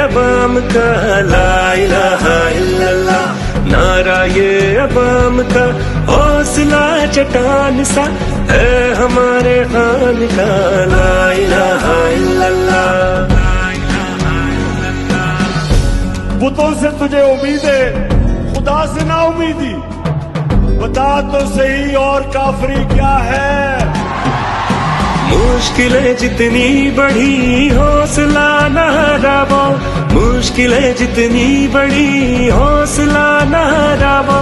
عوام کا لا الہ الا اللہ، نعرہ یہ عوام کا حوصلہ چٹان سا ہے ہمارے خان کا لا الہ الا اللہ۔ بتوں سے تجھے امید ہے، خدا سے نا امیدی، بتا تو صحیح اور کافری کیا ہے؟ مشکلیں جتنی بڑھی حوصلہ نہ ہراو، مشکلیں جتنی بڑی حوصلہ نہ ہراو،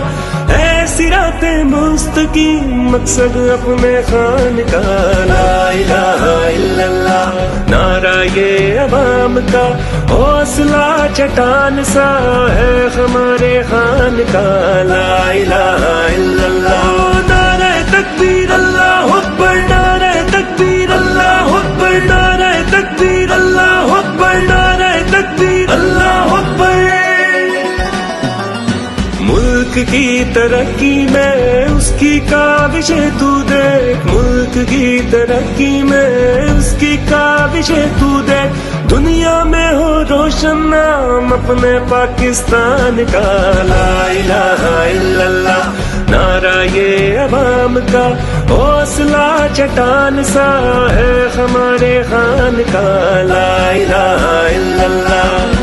ایسی راتیں مستقیم مقصد اپنے خان کا لا الہ الا اللہ، نعرہ یہ عوام کا حوصلہ چٹان سا ہے ہمارے خان کا لا الہ الا اللہ۔ نعرہ تکبیر اللہ اکبر، نعرہ تکبیر اللہ اکبر، نعرہ تکبیر اللہ اکبر، نعرہ تکبیر اللہ اکبر۔ ملک کی ترقی میں اس کی کاوشیں تو دیکھ، ملک کی ترقی میں اس کی کاوشیں تو دیکھ، دنیا میں ہو روشن نام اپنے پاکستان کا لا الہ الا اللہ، نعرہ یہ عوام کا حوصلہ چٹان سا ہے ہمارے خان کا لا الہ الا اللہ۔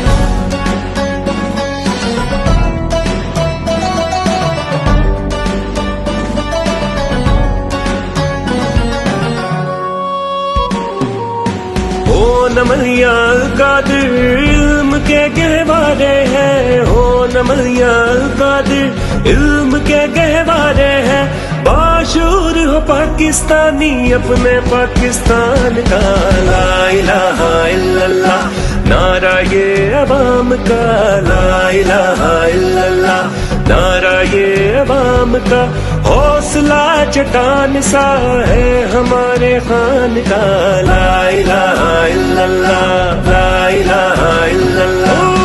ہو نملیاں القادر علم کے گہوارے ہیں، ہو نملیاں القادر علم کے گہوارے ہیں، باشعور ہو پاکستانی اپنے پاکستان کا لا الہ الا اللہ، نعرہ یہ عوام کا لا الہ الا اللہ، نعرہ یہ عوام کا حوصلہ چٹان سا ہے ہمارے خان کا لا الہ الا اللہ، لا الہ الا اللہ۔